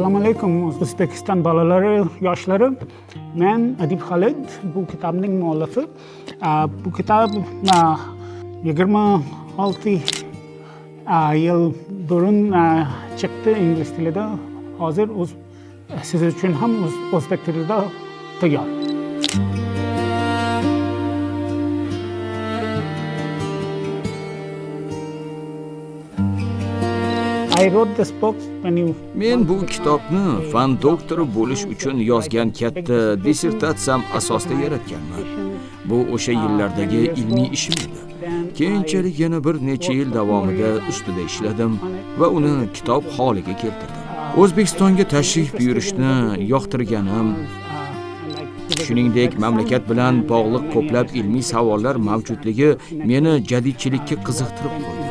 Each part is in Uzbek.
Assalomu alaykum O'zbekiston bolalari, yoshlari. Men Adib Xolid, bu kitobning muallifi. Bu kitob 26 yil burun chiqdi ingliz tilida. Hozir siz uchun ham o'zbek tilida tayyor. Men bu kitobni fan doktori bo'lish uchun yozgan katta dissertatsiyam asosida yaratganman. Bu o'sha yillardagi ilmiy ishim edi. Keyinchalik yana bir necha yil davomida ustida ishladim va uni kitob holiga keltirdim. O'zbekistonga tashrif buyurishni yoqtirganim, shuningdek mamlakat bilan bog'liq ko'plab ilmiy savollar mavjudligi meni jadidchilikka qiziqtirib qo'ydi.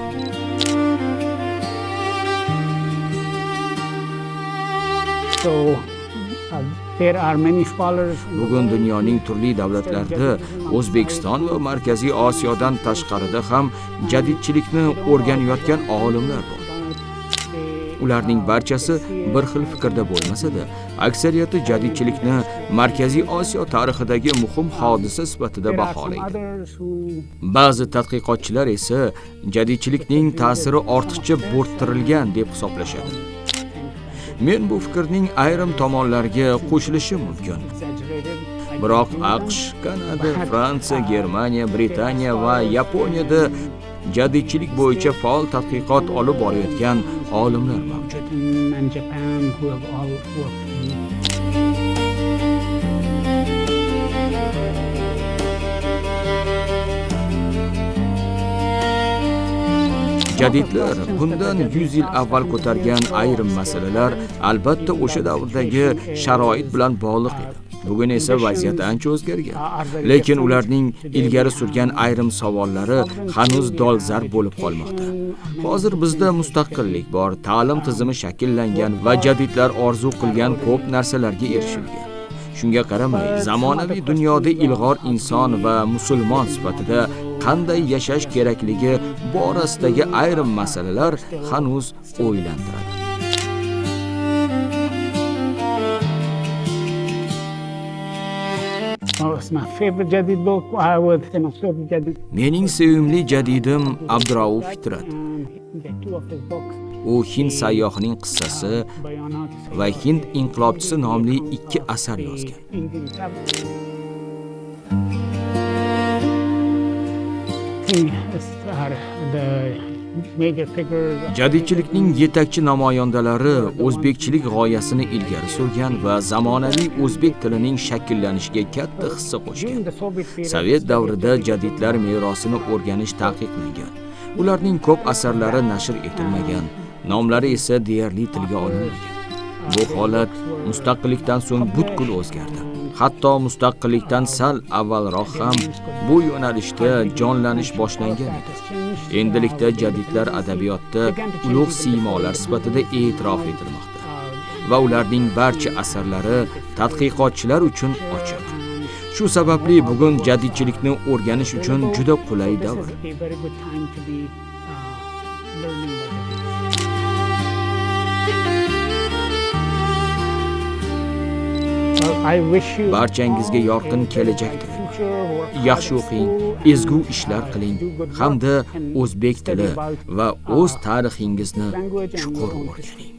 Bugun dunyoning turli davlatlarida O'zbekiston va Markaziy Osiyodan tashqarida ham jadidchilikni o'rganayotgan olimlar bor. Ularning barchasi bir xil fikrda bo'lmasa-da, aksariyati jadidchilikni Markaziy Osiyo tarixidagi muhim hodisa sifatida baholaydi. Ba'zi tadqiqotchilar esa jadidchilikning ta'siri ortiqcha bo'rttirilgan deb hisoblashadi. Men bu fikrning ayrim tomonlariga qo'shilishim mumkin. Biroq AQSh, Kanada, Fransiya, Germaniya, Britaniya va Yaponiyada jadidchilik bo'yicha faol tadqiqot olib borayotgan olimlar mavjud. Jadidlar bundan 100 yil avval ko'targan ayrim masalalar albatta o'sha davrdagi sharoit bilan bog'liq edi. Bugun esa vaziyat ancha o'zgargan. Lekin ularning ilgari surgan ayrim savollari hanuz dolzarb bo'lib qolmoqda. Hozir bizda mustaqillik bor, ta'lim tizimi shakllangan va jadidlar orzu qilgan ko'p narsalarga erishilgan. Shunga qaramay, zamonaviy dunyoda ilg'or inson va musulmon sifatida qanday yashash kerakligi borasidagi ayrim masalalar hanuz o'ylantiradi. Mening sevimli jadidim Abdurauf Fitrat. U Hind sayyohining qissasi va Hind inqilobchisi nomli 2 asar yozgan. Jadidchilikning yetakchi namoyandalari o'zbekchilik g'oyasini ilgari surgan va zamonaviy o'zbek tilining shakllanishiga katta hissa qo'shgan. Sovet davrida jadidlar merosini o'rganish taqiqlangan. Ularning ko'p asarlari nashr etilmagan, nomlari esa deyarli tilga olinmagan. Bu holat mustaqillikdan so'ng butkul o'zgardi. Hatto mustaqillikdan sal avvalroq ham bu yo'nalishda jonlanish boshlangan edi. Endilikda jadidlar adabiyotda ulug' siymolar sifatida e'tirof etilmoqda va ularning barcha asarlari tadqiqotchilar uchun ochiq. Shu sababli bugun jadidchilikni o'rganish uchun juda qulay davr. Barchangizga yorqin kelajak tilayman. Yaxshi o'qing, ezgu ishlar qiling hamda o'zbek tili va o'z tarixingizni chuqur o'rganing.